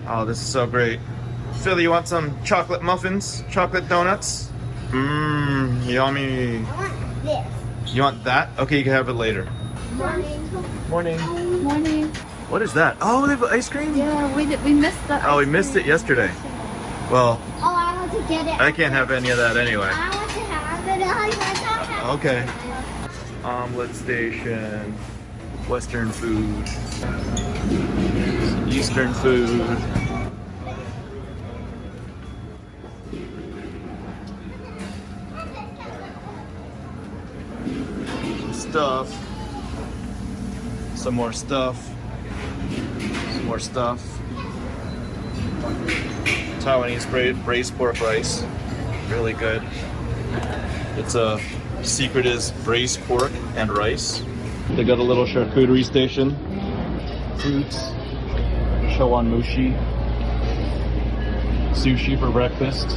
Oh, this is so great. Philly, you want some chocolate muffins? Chocolate donuts? Mmm, yummy. I want this. You want that? Okay, you can have it later. Morning. Morning. Morning. What is that? Oh, they have ice cream? Yeah, we missed that. Oh, we missed it yesterday. Well, Oh, I want to get it. I can't have any of that anyway. I want to have it. I want to have it. Okay. Omelet station. Western food. Eastern food. Stuff. Some more stuff. Some more stuff. Taiwanese braised pork rice. Really good. It's a secret is braised pork and rice. They got a little charcuterie station. Fruits. Shawanmushi. Sushi for breakfast.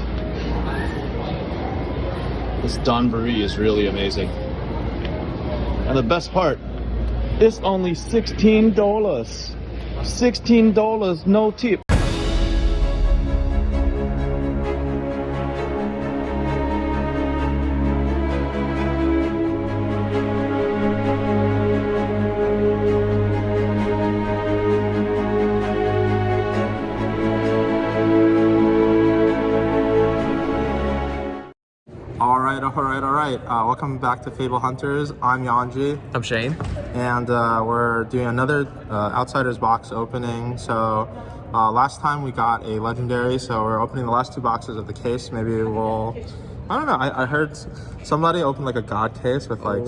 This donburi is really amazing. And the best part, it's only $16. $16, no tip. All right. Welcome back to FaBled Hunters. I'm Yuanji. I'm Shane. And we're doing another Outsiders box opening. So last time we got a legendary, so we're opening the last two boxes of the case. Maybe we'll, I don't know, I heard somebody open like a god case with like,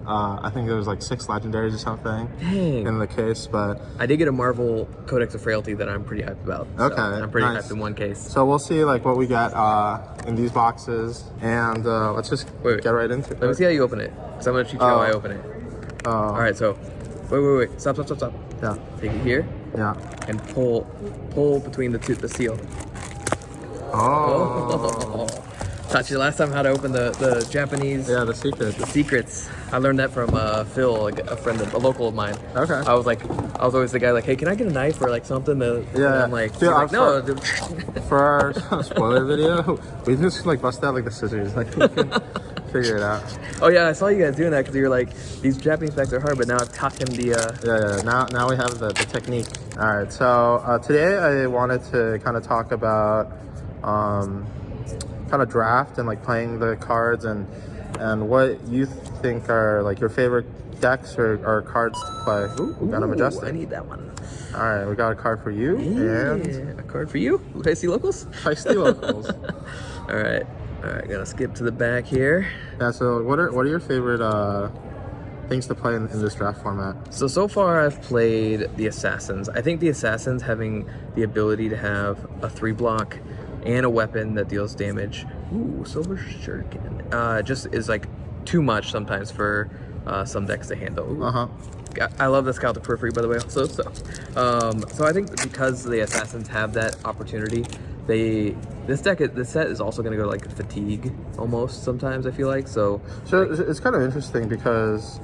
I think there was like 6 legendaries or something. Dang. In the case, but I did get a Marvel Codex of Frailty that I'm pretty hyped about. So okay, I'm pretty nice. hyped in one case. So we'll see like what we get in these boxes, and let's just get right into it. Let me see how you open it, because I'm going to teach you how I open it. All right, so, wait. Stop. Yeah. Take it here. Yeah. And pull between the seal. Oh. Taught you last time how to open the Japanese. Yeah, the secret. The secrets. I learned that from Phil, like a friend, a local of mine. Okay. I was always the guy like, hey, can I get a knife or like something? Yeah. And I'm like, Dude, no. For our spoiler video, we just like bust out like the scissors, like we can figure it out. Oh yeah, I saw you guys doing that because you were like, these Japanese packs are hard, but now I've taught him the. Yeah. Now we have the technique. All right. So today I wanted to kind of talk about kind of draft and like playing the cards and what you think are like your favorite decks or cards to play. Ooh, got a Majestic. I need that one. All right, we got a card for you and a card for you. Feisty locals. Feisty locals. All right, gotta skip to the back here. Yeah. So what are your favorite things to play in this draft format? So far I've played the Assassins. I think the Assassins having the ability to have a 3-block and a weapon that deals damage. Ooh, Silver Shuriken. Just is like too much sometimes for some decks to handle. Ooh. I love the Scout the Periphery, by the way, also. So I think because the Assassins have that opportunity, this set is also going to go like Fatigue almost sometimes, I feel like. So it's kind of interesting because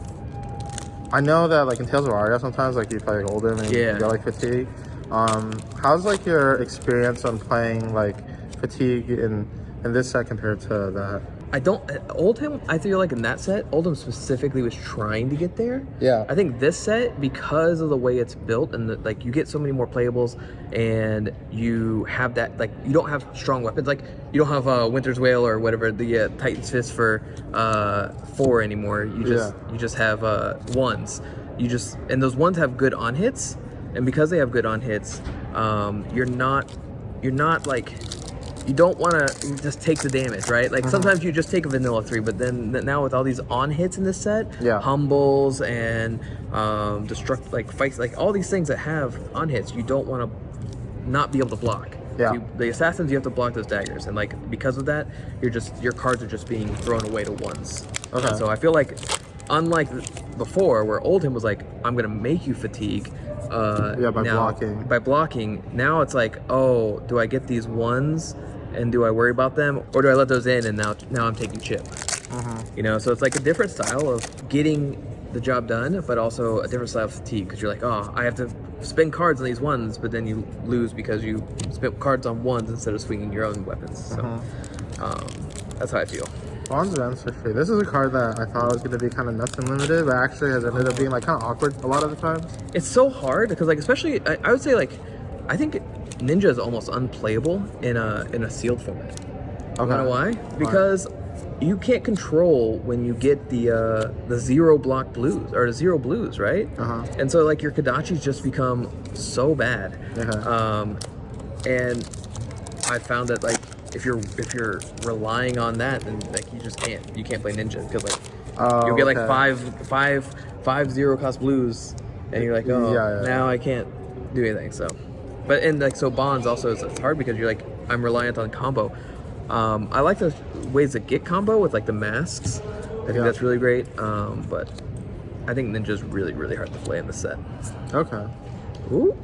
I know that like in Tales of Aria sometimes like you play like Oldhim and you go like Fatigue. How's like your experience on playing like Fatigue in this set compared to that? Oldhim, I feel like in that set, Oldhim specifically was trying to get there. Yeah. I think this set, because of the way it's built and like you get so many more playables and you have that, like you don't have strong weapons. Like you don't have Winter's Wail or whatever, the Titan's Fist for 4 anymore. You just have 1s. And those 1s have good on hits. And because they have good on hits, you're not like, you don't want to just take the damage, right? Like sometimes you just take a vanilla 3, but then now with all these on hits in this set, humbles and destruct, like fights, like all these things that have on hits, you don't want to not be able to block. Yeah. The Assassins, you have to block those daggers, and like because of that, your cards are just being thrown away to 1s. Okay. And so I feel like, unlike before, where Oldhim was like, I'm gonna make you Fatigue. By blocking, now it's like, oh, do I get these 1s and do I worry about them, or do I let those in and now I'm taking chip? You know, so it's like a different style of getting the job done, but also a different style of Fatigue, because you're like, oh, I have to spend cards on these ones, but then you lose because you spent cards on ones instead of swinging your own weapons. So that's how I feel. Bond's events are free. This is a card that I thought was going to be kind of nuts and limited, but actually has ended up being like kind of awkward a lot of the times. It's so hard because like especially I would say like I think Ninja is almost unplayable in a sealed format. Okay. You know why? Because you can't control when you get the 0 block blues or the 0 blues, right? And so like your Kodachis just become so bad. And I found that like if you're relying on that, then like you can't play Ninja because like you'll get like five 0 cost blues, and you're like, now I can't do anything. So, but and like so bonds also it's hard because you're like I'm reliant on combo. I like the ways to get combo with like the masks. I think that's really great. But I think Ninja's really hard to play in the set. Okay. Ooh.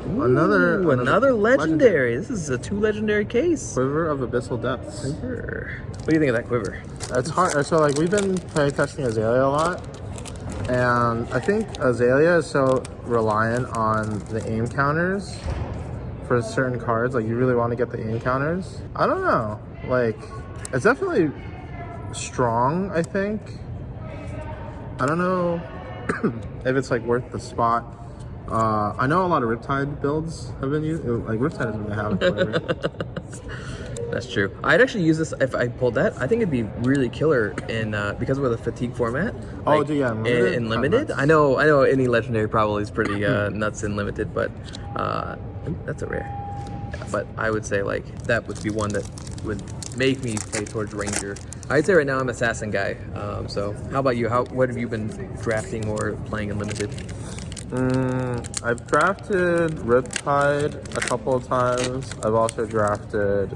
Another legendary. This is a 2 legendary case. Quiver of Abyssal Depths. Quiver. What do you think of that quiver? It's hard. So like we've been play testing Azalea a lot, and I think Azalea is so reliant on the aim counters for certain cards. Like you really want to get the aim counters. I don't know. Like it's definitely strong. I think. I don't know if it's like worth the spot. I know a lot of Riptide builds have been used. Like Riptide doesn't really have a quiver. That's true. I'd actually use this if I pulled that. I think it'd be really killer in because we're the fatigue format. Like, in limited. I know any legendary probably is pretty nuts in limited, but that's a rare. But I would say like that would be one that would make me play towards Ranger. I'd say right now I'm Assassin guy. So how about you? What have you been drafting or playing in limited? I've drafted Riptide a couple of times. I've also drafted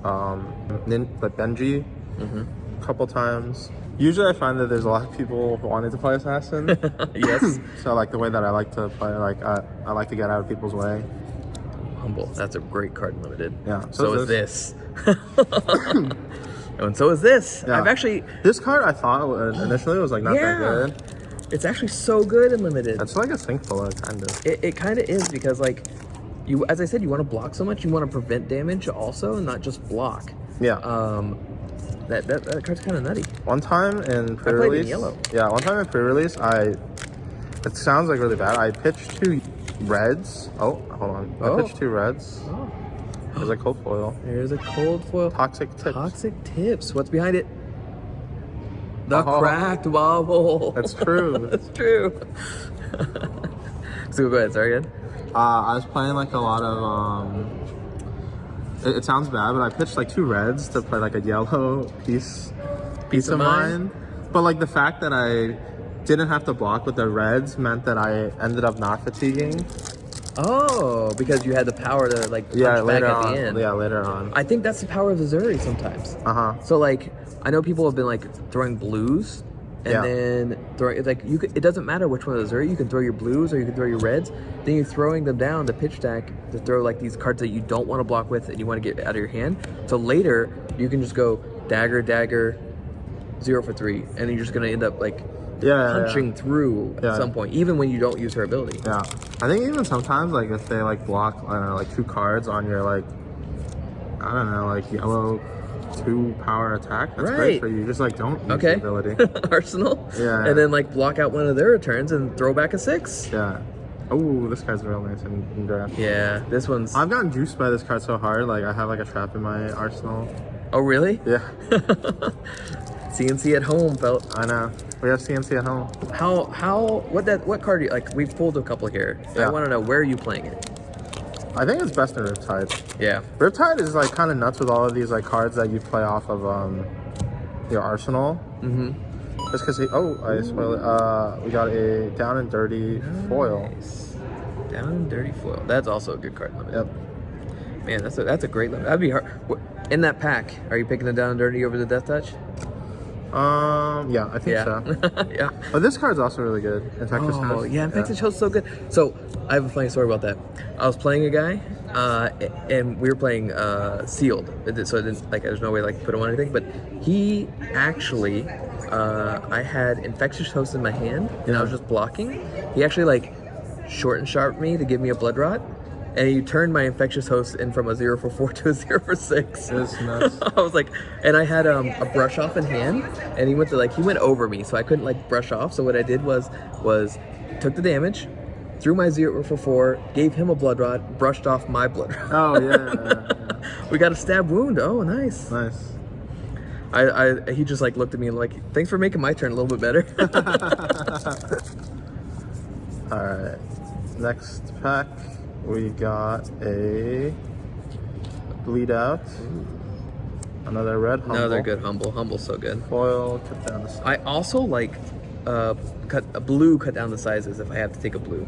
Benji a couple times. Usually I find that there's a lot of people wanting to play Assassin. Yes. So like the way that I like to play, like I like to get out of people's way. Humble. That's a great card in limited. Yeah. So is this. And so is this. Yeah. I've actually... This card I thought initially was like not that good. It's actually so good in limited. It's like a sink filler, kind of. It kind of is because like you, as I said, you want to block so much. You want to prevent damage also, and not just block. Yeah. That card's kind of nutty. One time in pre-release. I played in yellow. Yeah. One time in pre-release, it sounds like really bad. I pitched 2 reds. Oh, hold on. I pitched 2 reds. Oh. There's a cold foil. There's a cold foil. Toxic tips. Toxic tips. What's behind it? The cracked bobble. That's true. That's true. So go ahead. Sorry, again. I was playing like a lot of it sounds bad, but I pitched like 2 reds to play like a yellow piece of mind. But like the fact that I didn't have to block with the reds meant that I ended up not fatiguing. Oh, because you had the power to like punch back at the end. Yeah, later on. I think that's the power of Azuri sometimes. So like I know people have been like throwing blues and then throwing like it doesn't matter which one of those are. You can throw your blues or you can throw your reds. Then you're throwing them down to pitch stack to throw like these cards that you don't want to block with and you want to get out of your hand. So later you can just go dagger 0 for 3 and then you're just gonna end up like punching through at some point, even when you don't use her ability. Yeah, I think even sometimes like if they like block I don't know like 2 cards on your like I don't know like yellow 2 power attack, that's great for you. Just like don't use the ability. Arsenal. Yeah. And then like block out one of their returns and throw back a 6. Yeah. Oh, this card's real nice in draft. Yeah, this one's... I've gotten juiced by this card so hard, like I have like a trap in my arsenal. Oh really? Yeah. CNC at home, felt. I know. We have CNC at home. What card do you like? We've pulled a couple here. I want to know where are you playing it? I think it's best in Riptide. Yeah. Riptide is like kind of nuts with all of these like cards that you play off of your arsenal. Just because I spoiled it. We got a down and dirty foil. Down and dirty foil. That's also a good card limit. Yep. Man, that's a great limit. That'd be hard. In that pack, are you picking the down and dirty over the death touch? Yeah, I think so. Yeah. But this card's also really good. Infectious Host. Oh, yeah, Infectious Host is so good. So, I have a funny story about that. I was playing a guy, and we were playing sealed. So, it didn't, like, there's no way to like, put him on anything. But he actually, I had Infectious Host in my hand, and I was just blocking. He actually, like, short and sharp me to give me a blood rot, and he turned my infectious host in from a 0 for 4 to a 0 for 6. That's nuts. I was like, and I had a brush off in hand, and he went over me, so I couldn't like brush off. So what I did was took the damage, threw my 0 for 4, gave him a blood rot, brushed off my blood rot. Oh yeah. We got a stab wound. Oh, nice. Nice. He just like looked at me and like, thanks for making my turn a little bit better. All right. Next pack, we got a bleed out. Another red humble. Another good humble. Humble's so good. Foil, cut down the size. I also like cut down the sizes if I have to take a blue,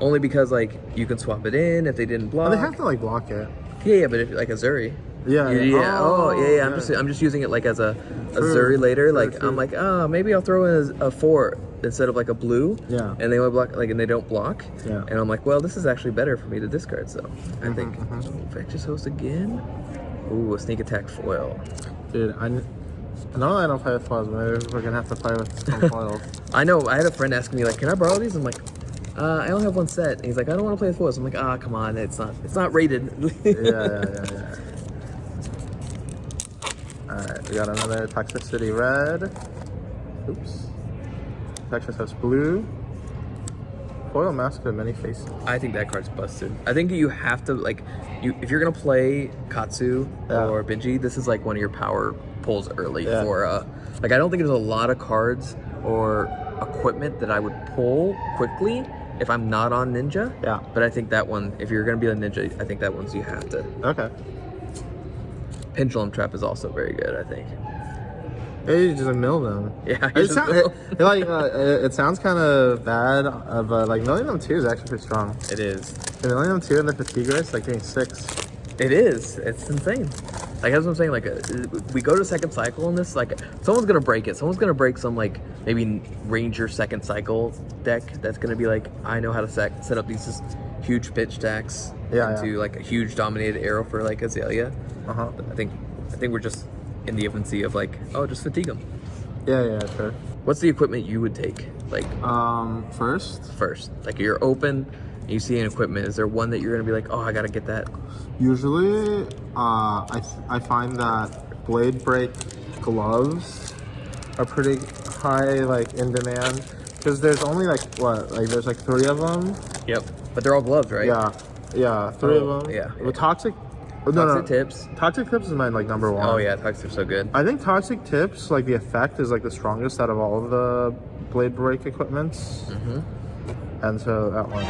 only because like you can swap it in if they didn't block. Oh, they have to like block it. Yeah, but if like a Zuri. Yeah. Yeah. I'm just using it like as a Zuri later. Like I'm like, maybe I'll throw in a 4 instead of like a blue. Yeah. And they only block and they don't block. Yeah. And I'm like, well, this is actually better for me to discard. So I think infectious host again. Ooh, a sneak attack foil. Dude, normally I don't play with foils, but maybe we're gonna have to play with some foils. I know. I had a friend asking me like, can I borrow these? I'm like, I only have one set. And he's like, I don't want to play with foils. I'm like, come on, it's not rated. Yeah. Alright, we got another Toxicity red. Oops. Texas has blue. Foil mask of many faces. I think that card's busted. I think you have to like, if you're gonna play Katsu or Benji, this is like one of your power pulls early for like, I don't think there's a lot of cards or equipment that I would pull quickly if I'm not on Ninja. Yeah. But I think that one, if you're gonna be on Ninja, I think that one's you have to. Okay. Pendulum Trap is also very good, I think. You just like mill them. Yeah, it sounds kind of bad, but like Millennium 2 is actually pretty strong. It is. The Millennium 2 and the Fatigue race, like getting 6. It is. It's insane. Like, that's what I'm saying. Like, we go to second cycle in this. Like, someone's gonna break it. Someone's gonna break some like maybe Ranger second cycle deck. That's gonna be like, I know how to set up these just huge pitch stacks into like a huge dominated arrow for like Azalea. I think we're just in the infancy of like, just fatigue them. Yeah, sure. What's the equipment you would take? Like, first, like you're open, and you see an equipment. Is there one that you're gonna be like, I gotta get that? Usually, I find that blade break gloves are pretty high, like in demand, because there's only there's like 3 of them. Yep. But they're all gloves, right? Yeah, 3 of them. Yeah. With toxic. Toxic tips. Toxic tips is my like number 1. Oh yeah, toxic tips are so good. I think toxic tips, like the effect is like the strongest out of all of the blade break equipments. And so that one.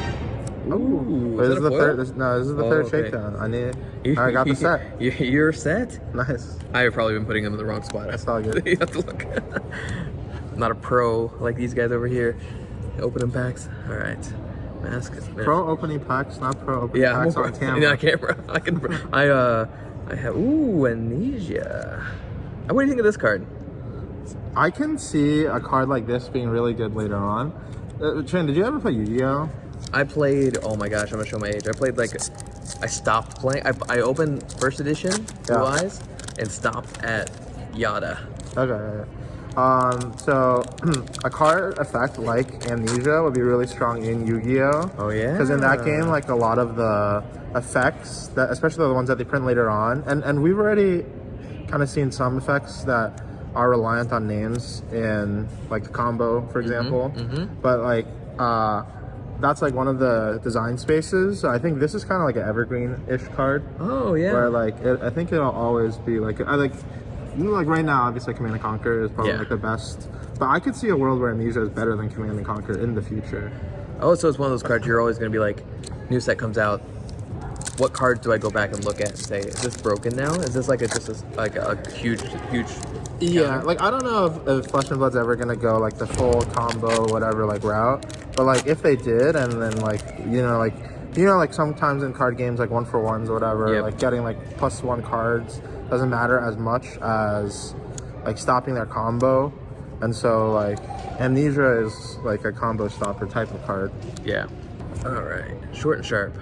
Ooh, this is the third. This is the third shakedown. I got the set. You're set. Nice. I've probably been putting them in the wrong spot. That's all good. You have to look. I'm not a pro like these guys over here. Opening packs. All right. Mask. Pro opening packs, not pro opening packs on camera. Yeah, camera. I have amnesia. What do you think of this card? I can see a card like this being really good later on. Shane, did you ever play Yu-Gi-Oh? I played, oh my gosh, I'm gonna show my age. I played I stopped playing. I opened first edition, Blue Eyes, and stopped at Yada. Okay. So a card effect like Amnesia would be really strong in Yu-Gi-Oh! Oh yeah? Because in that game, like a lot of the effects, that especially the ones that they print later on, and we've already kind of seen some effects that are reliant on names in like the combo, for example. But like that's like one of the design spaces. So I think this is kind of like an evergreen-ish card. Oh yeah. Where like I think it'll always be like like right now, obviously Command and Conquer is probably like the best. But I could see a world where Amnesia is better than Command and Conquer in the future. Oh, so it's one of those cards you're always going to be like, new set comes out, what cards do I go back and look at and say, is this broken now? Is this like a huge Yeah, like I don't know if Flesh and Blood's ever gonna go like the full combo whatever like route, but like if they did, and then like sometimes in card games like 1-for-1s or whatever, like getting like +1 cards doesn't matter as much as like stopping their combo, and so like Amnesia is like a combo stopper type of card. Yeah. All right, short and sharp.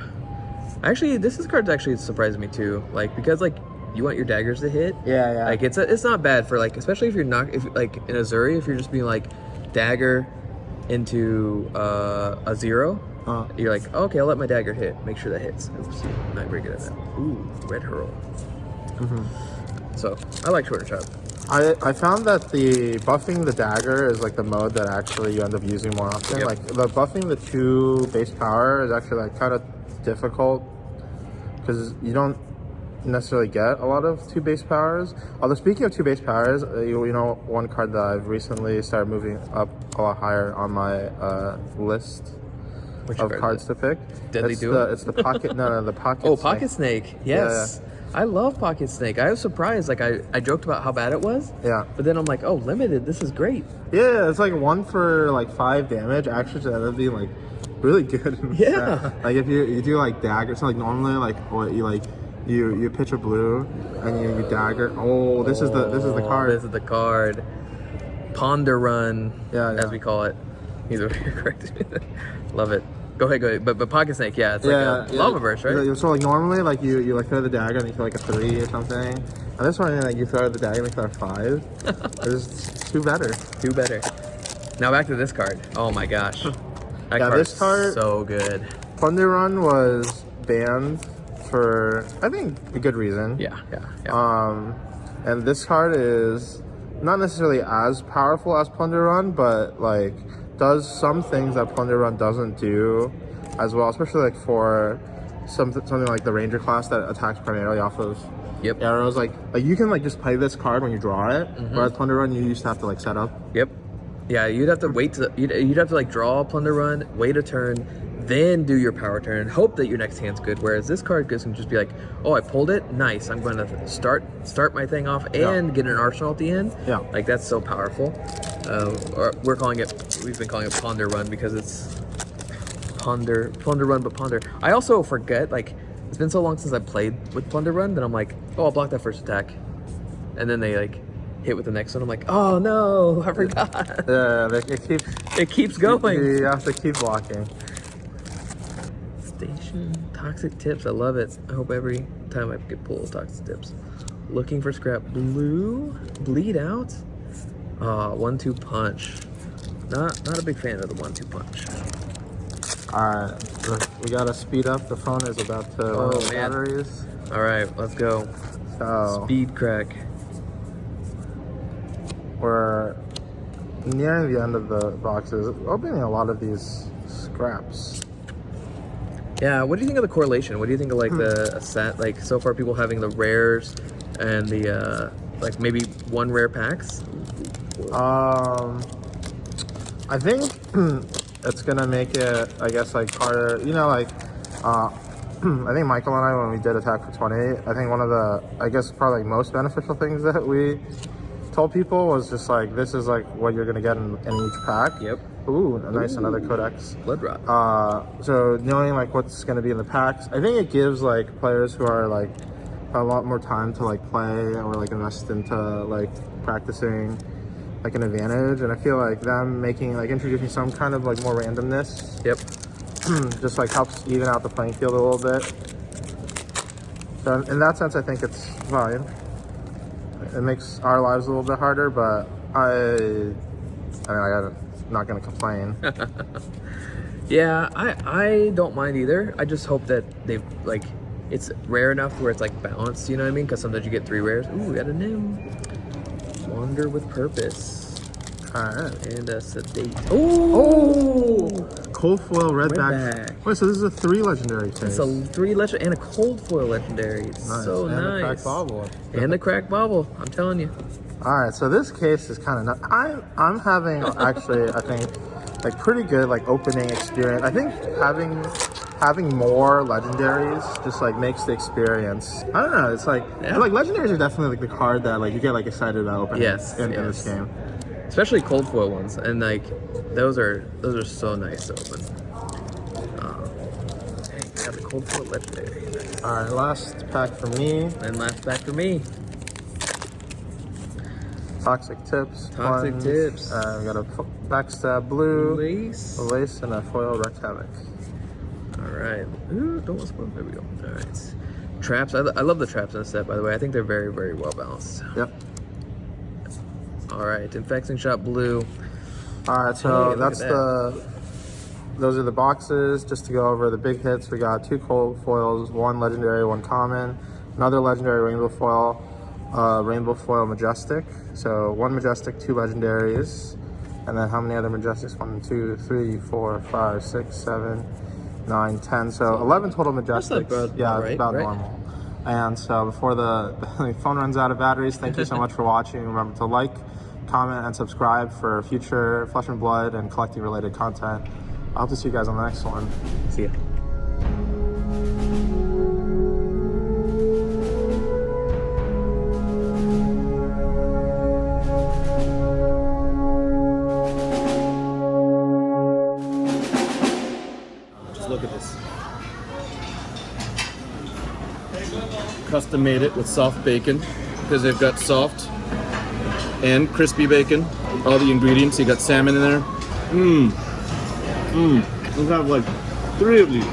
Actually, this card's actually surprising me too, like because like you want your daggers to hit. Yeah. Like it's not bad for like, especially if you're not, if like in Azuri, if you're just being like dagger into a 0, You're like, okay, I'll let my dagger hit. Make sure that hits. Oops, not very good at that. Ooh, red hurl. So I like shorter chop. I found that the buffing the dagger is like the mode that actually you end up using more often. Yep. Like the buffing the 2 base power is actually like kind of difficult because you don't necessarily get a lot of 2 base powers. Although speaking of 2 base powers, you know one card that I've recently started moving up a lot higher on my list of cards to pick. Deadly Duo? It's the pocket. No, the pocket. Oh, snake. Pocket Snake. Yes. Yeah. I love Pocket Snake. I was surprised. Like, I joked about how bad it was. Yeah. But then I'm like, oh, limited. This is great. Yeah, it's like 1 for like 5 damage. Actually, that would be like really good. Yeah. Like if you do like dagger, so like normally like what you like you pitch a blue and you dagger. Oh, this is the card. This is the card. Ponder Run, Yeah. as we call it. Either way, you're correct. Love it. Go ahead. But Pocket Snake, yeah, it's like a lava burst, right? So like normally like you like throw the dagger and you throw like a 3 or something. And this one like you throw the dagger and you throw a 5. It's 2 better. 2 better. Now back to this card. Oh my gosh. That Yeah, this card so good. Thunder Run was banned for I think a good reason. Yeah. And this card is not necessarily as powerful as Plunder Run, but like does some things that Plunder Run doesn't do as well, especially like for something like the Ranger class that attacks primarily off of arrows. Like you can like just play this card when you draw it, whereas Plunder Run you used to have to like set up. Yep. Yeah, you'd have to wait to you'd have to like draw a Plunder Run, wait a turn, then do your power turn, and hope that your next hand's good. Whereas this card can just be like, oh, I pulled it, nice. I'm going to start my thing off and get an arsenal at the end. Yeah, like that's so powerful. Or we've been calling it Ponder Run because it's Plunder Run, but Ponder. I also forget, like it's been so long since I played with Plunder Run that I'm like, oh, I'll block that first attack, and then they like hit with the next one. I'm like, oh no, I forgot. Yeah, it keeps going. You have to keep blocking. Station toxic tips. I love it. I hope every time I get pulled toxic tips. Looking for scrap blue. Bleed out. 1-2 punch. Not a big fan of the 1-2 punch. Alright, we gotta speed up. The phone is about to run out of batteries. Alright, let's go. So Speed crack. We're nearing the end of the boxes. Opening a lot of these scraps. Yeah, what do you think of the correlation? What do you think of like the set? Like so far, people having the rares and the like maybe 1 rare packs. I think it's gonna make it, I guess, like harder. You know, like I think Michael and I, when we did Attack for 20, I think one of the, I guess, probably most beneficial things that we told people was just like, this is like what you're gonna get in each pack. Yep. Ooh, nice, another Codex. Blood Rot. So knowing like what's gonna be in the packs, I think it gives like players who are like a lot more time to like play or like invest into like practicing like an advantage. And I feel like them introducing some kind of like more randomness. Yep. Just like helps even out the playing field a little bit. So in that sense, I think it's fine. It makes our lives a little bit harder, but I'm not gonna complain. Yeah, I don't mind either. I just hope that they've like it's rare enough where it's like balanced, you know what I mean? Because sometimes you get 3 rares. Ooh, we got a new Wander with Purpose. Alright. And a Sedate. Oh! Cold foil Redback. redback. Wait, so this is a 3 legendary case. It's a 3 legendary and a cold foil legendary. Nice. So and nice. the cracked bauble. And the cracked bauble. I'm telling you. Alright, so this case is kind of I'm having actually, I think, like pretty good like opening experience. I think having more legendaries just like makes the experience, I don't know, it's like like legendaries are definitely like the card that like you get like excited about opening in this game. Especially cold foil ones, and like those are so nice to open. Dang, got the cold foil legendary. Nice. Alright, last pack for me. And last pack for me. Toxic tips. Toxic ones. tips. We got a backstab blue, Lace. a lace, and a foil wrecked havoc. Alright. Ooh, don't want to spoil. There we go. Alright. Traps. I love the traps in the set, by the way. I think they're very, very well balanced. Yep. Alright. Infecting Shot blue. Alright, so Hey, that's those are the boxes. Just to go over the big hits, we got 2 cold foils, 1 legendary, 1 common, another legendary rainbow foil majestic. So 1 majestic, 2 legendaries. And then how many other majestics? 1, 2, 3, 4, 5, 6, 7, 9, 10. So 11 total majestics. Yeah, it's about normal. And so before the phone runs out of batteries, thank you so much for watching. Remember to like, comment, and subscribe for future Flesh and Blood and collecting related content. I hope to see you guys on the next one. See ya. Just look at this. Custom made it with soft bacon because they've got soft and crispy bacon. All the ingredients. You got salmon in there. Let's have like 3 of these.